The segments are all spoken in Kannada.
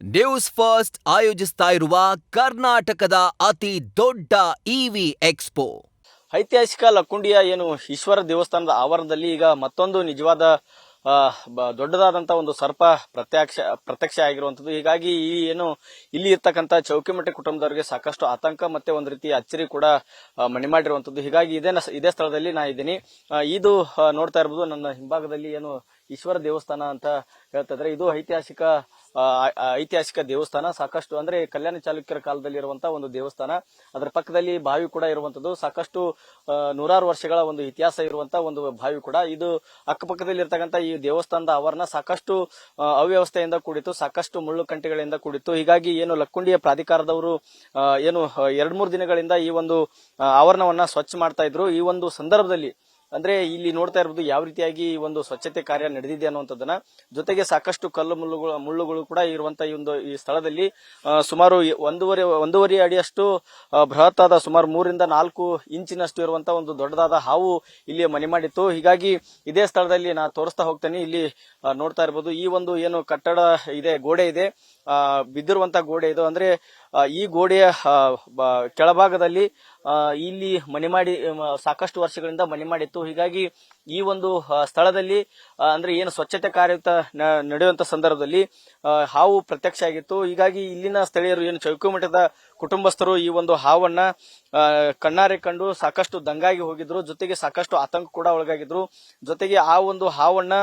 ನ್ಯೂಸ್ ಫಸ್ಟ್ ಆಯೋಜಿಸ್ತಾ ಇರುವ ಕರ್ನಾಟಕದ ಅತಿ ದೊಡ್ಡ ಇವಿ ಎಕ್ಸ್ಪೋ. ಐತಿಹಾಸಿಕ ಲಕ್ಕುಂಡಿಯ ಏನು ಈಶ್ವರ ದೇವಸ್ಥಾನದ ಆವರಣದಲ್ಲಿ ಈಗ ಮತ್ತೊಂದು ನಿಜವಾದ ದೊಡ್ಡದಾದಂತಹ ಒಂದು ಸರ್ಪ ಪ್ರತ್ಯಕ್ಷ ಆಗಿರುವಂತದ್ದು. ಹೀಗಾಗಿ ಈ ಏನು ಇಲ್ಲಿ ಇರ್ತಕ್ಕಂಥ ಚೌಕಿಮಟ್ಟೆ ಕುಟುಂಬದವರಿಗೆ ಸಾಕಷ್ಟು ಆತಂಕ ಮತ್ತೆ ಒಂದು ರೀತಿ ಅಚ್ಚರಿ ಕೂಡ ಮನೆ ಮಾಡಿರುವಂತದ್ದು. ಹೀಗಾಗಿ ಇದೇ ಸ್ಥಳದಲ್ಲಿ ನಾ ಇದ್ದೀನಿ. ಇದು ನೋಡ್ತಾ ಇರಬಹುದು ನನ್ನ ಹಿಂಭಾಗದಲ್ಲಿ ಏನು ಈಶ್ವರ ದೇವಸ್ಥಾನ ಅಂತ ಹೇಳ್ತಾ ಇದ್ರೆ, ಇದು ಐತಿಹಾಸಿಕ ದೇವಸ್ಥಾನ. ಸಾಕಷ್ಟು ಅಂದ್ರೆ ಕಲ್ಯಾಣ ಚಾಲುಕ್ಯರ ಕಾಲದಲ್ಲಿ ಇರುವಂತಹ ಒಂದು ದೇವಸ್ಥಾನ. ಅದರ ಪಕ್ಕದಲ್ಲಿ ಬಾವಿ ಕೂಡ ಇರುವಂತದ್ದು. ಸಾಕಷ್ಟು ನೂರಾರು ವರ್ಷಗಳ ಒಂದು ಇತಿಹಾಸ ಇರುವಂತಹ ಒಂದು ಬಾವಿ ಕೂಡ. ಇದು ಅಕ್ಕಪಕ್ಕದಲ್ಲಿ ಇರ್ತಕ್ಕಂಥ ಈ ದೇವಸ್ಥಾನದ ಆವರಣ ಸಾಕಷ್ಟು ಅವ್ಯವಸ್ಥೆಯಿಂದ ಕೂಡಿತ್ತು, ಸಾಕಷ್ಟು ಮುಳ್ಳು ಕಂಟಿಗಳಿಂದ ಕೂಡಿತ್ತು. ಹೀಗಾಗಿ ಏನು ಲಕ್ಕುಂಡಿಯ ಪ್ರಾಧಿಕಾರದವರು ಏನು 2-3 ದಿನಗಳಿಂದ ಈ ಒಂದು ಆವರಣವನ್ನ ಸ್ವಚ್ಛ ಮಾಡ್ತಾ ಇದ್ರು. ಈ ಒಂದು ಸಂದರ್ಭದಲ್ಲಿ ಅಂದ್ರೆ ಇಲ್ಲಿ ನೋಡ್ತಾ ಇರಬಹುದು ಯಾವ ರೀತಿಯಾಗಿ ಈ ಒಂದು ಸ್ವಚ್ಛತೆ ಕಾರ್ಯ ನಡೆದಿದೆ ಅನ್ನುವಂಥದ್ದನ್ನ. ಜೊತೆಗೆ ಸಾಕಷ್ಟು ಕಲ್ಲು ಮುಳ್ಳುಗಳು ಕೂಡ ಇರುವಂತಹ ಈ ಸ್ಥಳದಲ್ಲಿ ಸುಮಾರು ಒಂದೂವರೆ ಅಡಿಯಷ್ಟು ಬೃಹತ್ತಾದ ಸುಮಾರು 3-4 ಇಂಚಿನಷ್ಟು ಇರುವಂತಹ ಒಂದು ದೊಡ್ಡದಾದ ಹಾವು ಇಲ್ಲಿ ಮನೆ ಮಾಡಿತ್ತು. ಹೀಗಾಗಿ ಇದೇ ಸ್ಥಳದಲ್ಲಿ ನಾ ತೋರಿಸ್ತಾ ಹೋಗ್ತೇನೆ. ಇಲ್ಲಿ ನೋಡ್ತಾ ಇರಬಹುದು ಈ ಒಂದು ಏನು ಕಟ್ಟಡ ಇದೆ, ಗೋಡೆ ಇದೆ, ಬಿದ್ದಿರುವಂತಹ ಗೋಡೆ ಇದು. ಅಂದ್ರೆ ಈ ಗೋಡೆಯ ಕೆಳಭಾಗದಲ್ಲಿ ಇಲ್ಲಿ ಮನೆ ಮಾಡಿ ಸಾಕಷ್ಟು ವರ್ಷಗಳಿಂದ ಮನೆ ಮಾಡಿತ್ತು. ಹೀಗಾಗಿ ಈ ಒಂದು ಸ್ಥಳದಲ್ಲಿ ಅಂದ್ರೆ ಏನು ಸ್ವಚ್ಛತೆ ಕಾರ್ಯ ನಡೆಯುವಂತ ಸಂದರ್ಭದಲ್ಲಿ ಹಾವು ಪ್ರತ್ಯಕ್ಷ ಆಗಿತ್ತು. ಹೀಗಾಗಿ ಇಲ್ಲಿನ ಸ್ಥಳೀಯರು ಏನು ಚೌಕಿಮಠದ ಕುಟುಂಬಸ್ಥರು ಈ ಒಂದು ಹಾವನ್ನ ಕಣ್ಣಾರೆ ಕಂಡು ಸಾಕಷ್ಟು ದಂಗಾಗಿ ಹೋಗಿದ್ರು. ಜೊತೆಗೆ ಸಾಕಷ್ಟು ಆತಂಕ ಕೂಡ ಒಳಗಾಗಿದ್ರು. ಜೊತೆಗೆ ಆ ಒಂದು ಹಾವನ್ನ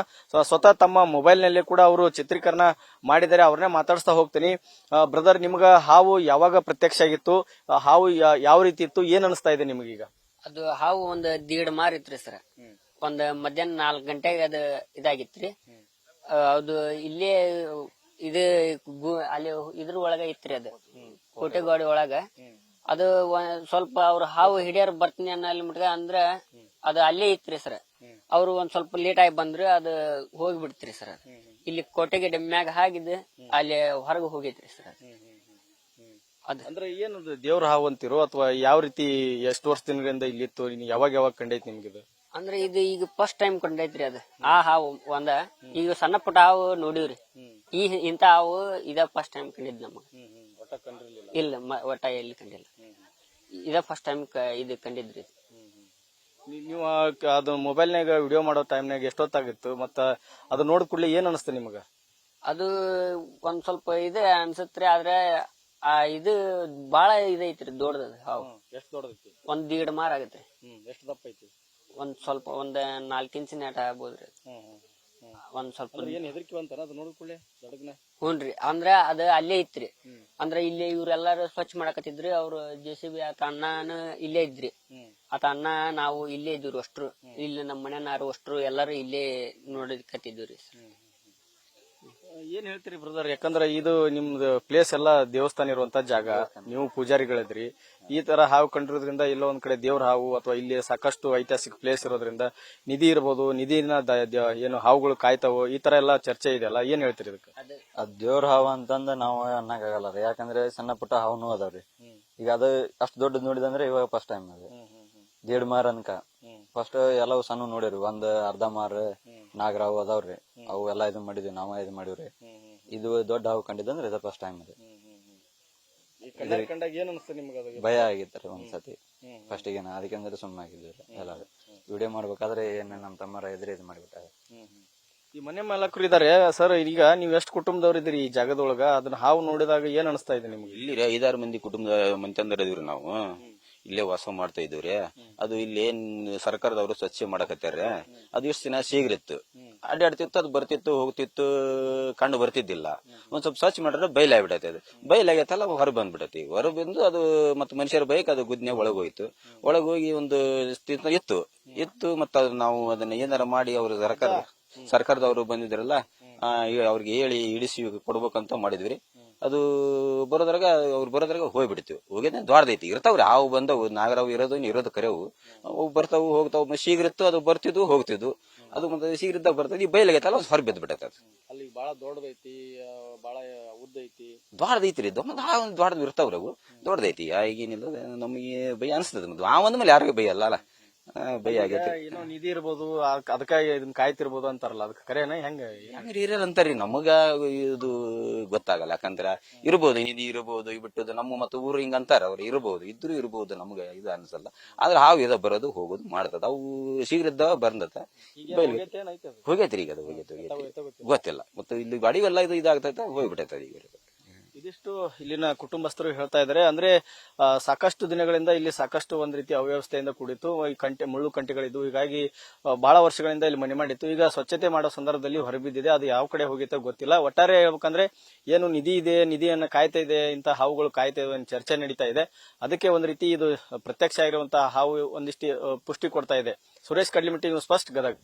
ಸ್ವತಃ ತಮ್ಮ ಮೊಬೈಲ್ ನಲ್ಲಿ ಕೂಡ ಅವರು ಚಿತ್ರೀಕರಣ ಮಾಡಿದ್ದಾರೆ. ಅವ್ರನ್ನೇ ಮಾತಾಡಿಸ್ತಾ ಹೋಗ್ತೀನಿ. ಬ್ರದರ್, ನಿಮ್ಗ ಹಾವು ಯಾವಾಗ ಪ್ರತ್ಯಕ್ಷ ಆಗಿತ್ತು? ಹಾವು ಯಾವ ರೀತಿ ಇತ್ತು? ಏನ್ ಅನಿಸ್ತಾ ಇದೆ ನಿಮಗೀಗ? ಅದು ಹಾವು ಒಂದ್ 1.5 ಮಾರ್ ಇತ್ರಿ ಸರ್. ಒಂದ್ ಮಧ್ಯಾಹ್ನ 4 ಗಂಟೆಗೆ ಅದ ಇದಾಗಿತ್ರಿ. ಅದು ಇಲ್ಲೇ ಇದು ಅಲ್ಲಿ ಇದ್ರ ಒಳಗ ಇತ್ರಿ, ಅದು ಕೋಟೆಗೋಡಿ ಒಳಗ. ಅದು ಸ್ವಲ್ಪ ಅವ್ರ ಹಾವು ಹಿಡಿಯರ್ ಬರ್ತೀನಿ ಅನ್ನೋ ಮುಟ್ಗ ಅಂದ್ರ ಅದು ಅಲ್ಲೇ ಇತ್ರಿ ಸರ್. ಅವ್ರು ಒಂದ್ ಸ್ವಲ್ಪ ಲೇಟ್ ಆಗಿ ಬಂದ್ರೆ ಅದು ಹೋಗ್ಬಿಡ್ತ್ರಿ ಸರ್. ಇಲ್ಲಿ ಕೋಟೆಗೆ ಮ್ಯಾಗ ಹಾಗಿದ್ದು ಅಲ್ಲಿ ಹೊರಗೆ ಹೋಗೈತ್ರಿ ಸರ್. ಅಂದ್ರೆ ಏನದು ದೇವ್ರ ಹಾವು ಅಂತಿರೋ ಅಥವಾ ಯಾವ ರೀತಿ? ಎಷ್ಟು ವರ್ಷದಿಂದ ಇಲ್ಲಿತ್ತು? ಯಾವಾಗ ಕಂಡೈತಿ ನಿಮ್ಗಿದು? ಅಂದ್ರೆ ಇದು ಈಗ ಫಸ್ಟ್ ಟೈಮ್ ಕಂಡೈತ್ರಿ ಅದು. ಆ ಹಾವು ಈಗ ಸಣ್ಣ ಪುಟ್ಟ ಹಾವು ನೋಡಿವ್ರಿ. ಇಂತ ಹಾವು ಇದ ಫಸ್ಟ್ ಟೈಮ್ ಕಂಡಿದ್ ನಮಗ. ಇಲ್ಲ, ಒಟ್ಟ ಎಲ್ಲಿ ಕಂಡಿಲ್ಲ. ಇದ ಫಸ್ಟ್ ಟೈಮ್ ಇದು ಕಂಡಿದ್ರಿ. ನೀವು ಅದು ಮೊಬೈಲ್ನಾಗ ವಿಡಿಯೋ ಮಾಡೋ ಟೈಮ್ನಾಗ ಎಷ್ಟೊತ್ತಾಗಿತ್ತು? ಮತ್ತ ಅದು ನೋಡಿದ ಕೂಡಲೇ ಏನ್ ಅನಿಸ್ತು ನಿಮಗ? ಅದು ಒಂದ್ ಸ್ವಲ್ಪ ಇದೆ ಅನ್ಸತ್ರಿ. ಆದ್ರೆ ಇದು ಬಾಳ ಇದೈತ್ರಿ, ದೊಡ್ಡದ ಹಾವು. ಎಷ್ಟು ದೊಡ್ಡದೈತಿ? 1.5 ಮಾರ್ ಆಗತ್ರಿ. ಎಷ್ಟು ದಪ್ಪ ಐತಿ? ಒಂದ್ ಸ್ವಲ್ಪ 4 ಇಂಚಿನ ನೆಟ ಆಗ್ಬೋದ್ರಿ. ಒಂದ್ ಸ್ವಲ್ಪ ಏನ್ ಹೆದರ್ಕಿ ಅಂತಾರ ಅದು ನೋಡಿದ ಕೂಡಲೇ ದೊಡ್ಡಗನ? ಹ್ಞೂನ್ರಿ. ಅಂದ್ರ ಅದ ಅಲ್ಲೇ ಇತ್ರಿ. ಅಂದ್ರ ಇಲ್ಲಿ ಇವ್ರೆಲ್ಲಾರು ಸ್ವಚ್ಛ ಮಾಡಕತ್ತಿದ್ರಿ. ಅವ್ರು JCB ಆತ ಅಣ್ಣನ ಇಲ್ಲೇ ಇದ್ರಿ. ಆತ ಅಣ್ಣ ನಾವು ಇಲ್ಲೇ ಇದ್ವಿ ಅಷ್ಟ್ರು. ಇಲ್ಲಿ ನಮ್ಮ ಮನೆಯವ್ರು ಅಷ್ಟ್ರು ಎಲ್ಲಾರು ಇಲ್ಲೇ ನೋಡಕತ್ತಿದ್ವಿ. ಏನ್ ಹೇಳ್ತೀರಿ ಬ್ರದರ್? ಯಾಕಂದ್ರೆ ಇದು ನಿಮ್ದು ಪ್ಲೇಸ್ ಎಲ್ಲ ದೇವಸ್ಥಾನ ಇರುವಂತ ಜಾಗ, ನೀವು ಪೂಜಾರಿಗಳಿದ್ರಿ. ಈ ತರ ಹಾವು ಕಂಡಿರೋದ್ರಿಂದ ಎಲ್ಲೋ ಒಂದ್ ಕಡೆ ದೇವ್ರ ಹಾವು ಅಥವಾ ಇಲ್ಲಿ ಸಾಕಷ್ಟು ಐತಿಹಾಸಿಕ ಪ್ಲೇಸ್ ಇರೋದ್ರಿಂದ ನಿಧಿ ಇರ್ಬೋದು, ನಿಧಿನ ಏನು ಹಾವುಗಳು ಕಾಯ್ತಾವೋ, ಈ ತರ ಎಲ್ಲಾ ಚರ್ಚೆ ಇದೆಯಲ್ಲ, ಏನ್ ಹೇಳ್ತೀರಿ ಇದಕ್ಕೆ? ಅದ್ ದೇವ್ರ ಹಾವು ಅಂತಂದ ನಾವು ಅನ್ನಕ್ಕಾಗಲ್ಲ ರೀ. ಯಾಕಂದ್ರೆ ಸಣ್ಣ ಪುಟ್ಟ ಹಾವುನು ಅದಾವ್ರಿ. ಈಗ ಅದು ಅಷ್ಟು ದೊಡ್ಡದ್ ನೋಡಿದಂದ್ರೆ ಇವಾಗ ಫಸ್ಟ್ ಟೈಮ್ ಅದು 1.5 ಮಾರ್ ಅನ್ಕ. ಫಸ್ಟ್ ಎಲ್ಲವೂ ಸಣ್ಣ ನೋಡಿರಿ. ಒಂದ್ ಅರ್ಧ ಮಾರ್ ನಾಗರಾವು ಅದಾವ್ರಿ. ಅವು ಎಲ್ಲಾ ಇದು ಮಾಡಿದ್ವಿ, ನಾವ ಇದು ಮಾಡಿವ್ರಿ. ಇದು ದೊಡ್ಡ ಹಾವು ಕಂಡಿದ್ದಂದ್ರೆ ಇದು ಫಸ್ಟ್ ಟೈಮ್ ಅದು. ಭಯ ಆಗಿತ್ರಿ ಒಂದ್ಸತಿ ಫಸ್ಟ್ ಗೆ. ಅದಕ್ಕೆ ಸುಮ್ಮನಾಗಿದ್ವಿ ಎಲ್ಲಾರು. ವಿಡಿಯೋ ಮಾಡ್ಬೇಕಾದ್ರೆ ಏನ್ ನಮ್ ತಮ್ಮರ ಎದುರು ಇದು ಮಾಡಿಬಿಟ್ಟ. ಈ ಮನೆ ಮಾಲಕರು ಇದಾರೆ ಸರ್. ಈಗ ನೀವ್ ಎಷ್ಟು ಕುಟುಂಬದವ್ರು ಇದ್ರಿ ಈ ಜಾಗದೊಳಗ? ಅದನ್ನ ಹಾವು ನೋಡಿದಾಗ ಏನ್ ಅನಿಸ್ತಾ ಇದೆ ನಿಮ್ಗೆ? ಇಲ್ಲಿ 5-6 ಮಂದಿ ಕುಟುಂಬದ ಮಂತಂದರ ಇದೀವ್ರಿ ನಾವು. ಇಲ್ಲೇ ವಾಸ ಮಾಡ್ತಾ ಇದ್ದೀವ್ರಿ. ಅದು ಇಲ್ಲಿ ಏನ್ ಸರ್ಕಾರದವರು ಸ್ವಚ್ಛ ಮಾಡಕತ್ತಾರ. ಅದು ಇಷ್ಟು ದಿನ ಶೀಘ್ರಿತ್ತು, ಅಡ್ಡಾಡ್ತಿತ್ತು, ಅದು ಬರ್ತಿತ್ತು ಹೋಗ್ತಿತ್ತು, ಕಂಡು ಬರ್ತಿದ್ದಿಲ್ಲ. ಒಂದ್ ಸ್ವಲ್ಪ ಸ್ವಚ್ಛ ಮಾಡ್ರೆ ಬಯಲಾಗ್ಬಿಡತ್ತೆ. ಅದು ಬಯಲಾಗೈತಲ್ಲ, ಹೊರ ಬಂದ್ಬಿಡತಿ. ಹೊರ ಬಂದು ಅದು ಮತ್ತೆ ಮನುಷ್ಯರ ಬೈಕ್ ಅದು ಗುದ್ನೆ ಒಳಗೋಯ್ತು. ಒಳಗೋಗಿ ಒಂದು ಇತ್ತು ಮತ್ತೆ ನಾವು ಅದನ್ನ ಏನಾರ ಮಾಡಿ ಅವ್ರು ಸರ್ಕಾರದವರು ಬಂದಿದ್ರಲ್ಲ, ಅವ್ರಿಗೆ ಹೇಳಿ ಇಡಿಸಿ ಕೊಡ್ಬೇಕಂತ ಮಾಡಿದ್ವಿ. ಅದು ಅವ್ರು ಬರೋದ್ರಾಗ ಹೋಗ್ಬಿಡ್ತೀವಿ. ಹೋಗಿದ್ದೆ ದ್ವಾರದೈತಿ ಇರ್ತಾವ್ರಿ ಹಾವು ಬಂದವು. ನಾಗರಾವು ಇರೋದು ಕರೆವು. ಅವು ಬರ್ತಾವು ಹೋಗ್ತಾವ. ಶೀಘ್ರ ಇತ್ತು, ಅದು ಬರ್ತಿದ್ವು ಹೋಗ್ತಿದ್ವು. ಅದು ಮತ್ತೆ ಶೀಘ್ರ ಇದ್ದಾಗ ಬರ್ತದೆ. ಬಯಲಾಗೈತಲ್ಲ, ಹೊರ ಬಿದ್ದು ಬಿಟ್ಟೈತೆ. ಅದು ಅಲ್ಲಿ ಬಹಳ ದೊಡ್ಡದೈತಿ, ಬಹಳ ಉದ್ದ ಐತಿ, ದ್ವಾರದೈತ್ರಿ. ದ್ವಾರದ ಇರ್ತಾವ್ರಿ ಅವು. ದೊಡ್ಡದೈತಿ. ಈಗೇನಿಲ್ಲ, ನಮಗೆ ಭಯ ಅನಿಸ್ತದ. ಆ ಒಂದ್ ಮೇಲೆ ಯಾರಿಗೂ ಭಯ ಅಲ್ಲ. ಭಯ ಆಗೈತಿ. ಏನೋ ನಿಧಿ ಇರ್ಬೋದು ಅದಕ್ಕಾಗಿ ಇದನ್ನ ಕಾಯ್ತಿರ್ಬೋದು ಅಂತಾರಲ್ಲ, ಅದಕ್ಕೆ ಕರೆನ ಹೆಂಗ? ಹಂಗ್ರಿ ಹಿರಿಯರ್ ಅಂತಾರಿ, ನಮಗ ಇದು ಗೊತ್ತಾಗಲ್ಲ. ಯಾಕಂದ್ರ ಇರ್ಬೋದು, ನಿಧಿ ಇರ್ಬೋದು, ಬಿಟ್ಟದು ನಮ್ಮ ಮತ್ತು ಊರು ಹಿಂಗ ಅಂತಾರ. ಅವ್ರು ಇರ್ಬೋದು, ಇದ್ರು ಇರ್ಬೋದು, ನಮ್ಗ ಇದು ಅನ್ಸಲ್ಲ. ಆದ್ರೆ ಹಾವು ಇದ ಬರೋದು ಹೋಗೋದು ಮಾಡ್ತದ. ಅವು ಶೀಘ್ರ ಇದ್ದಾವ ಬಂದತ ಹೋಗೈತ್ರಿ. ಈಗ ಅದು ಹೋಗೈತಿ ಗೊತ್ತಿಲ್ಲ. ಮತ್ತು ಇಲ್ಲಿ ಗಾಡಿಗೆಲ್ಲ ಇದು ಇದಾಗ್ತೈತೆ, ಹೋಗ್ಬಿಟ್ಟೈತೆ ಈಗ. ಇದಿಷ್ಟು ಇಲ್ಲಿನ ಕುಟುಂಬಸ್ಥರು ಹೇಳ್ತಾ ಇದ್ದಾರೆ. ಅಂದ್ರೆ ಸಾಕಷ್ಟು ದಿನಗಳಿಂದ ಇಲ್ಲಿ ಸಾಕಷ್ಟು ಒಂದ್ ರೀತಿ ಅವ್ಯವಸ್ಥೆಯಿಂದ ಕೂಡಿತ್ತು. ಈ ಮುಳ್ಳು ಕಂಟಿಗಳಿದ್ದು, ಹೀಗಾಗಿ ಬಹಳ ವರ್ಷಗಳಿಂದ ಇಲ್ಲಿ ಮನೆ ಮಾಡಿತ್ತು. ಈಗ ಸ್ವಚ್ಛತೆ ಮಾಡೋ ಸಂದರ್ಭದಲ್ಲಿ ಹೊರಬಿದ್ದಿದೆ. ಅದು ಯಾವ ಕಡೆ ಹೋಗಿತ್ತೋ ಗೊತ್ತಿಲ್ಲ. ಒಟ್ಟಾರೆ ಹೇಳ್ಬೇಕಂದ್ರೆ ಏನು ನಿಧಿ ಇದೆ, ನಿಧಿಯನ್ನ ಕಾಯ್ತಾ ಇದೆ, ಇಂಥ ಹಾವುಗಳು ಕಾಯ್ತಾ ಇದೆ, ಚರ್ಚೆ ನಡೀತಾ ಇದೆ. ಅದಕ್ಕೆ ಒಂದ್ ರೀತಿ ಇದು ಪ್ರತ್ಯಕ್ಷ ಆಗಿರುವಂತಹ ಹಾವು ಒಂದಿಷ್ಟು ಪುಷ್ಟಿ ಕೊಡ್ತಾ ಇದೆ. Suresh Kadlimitti, news first, Gadag.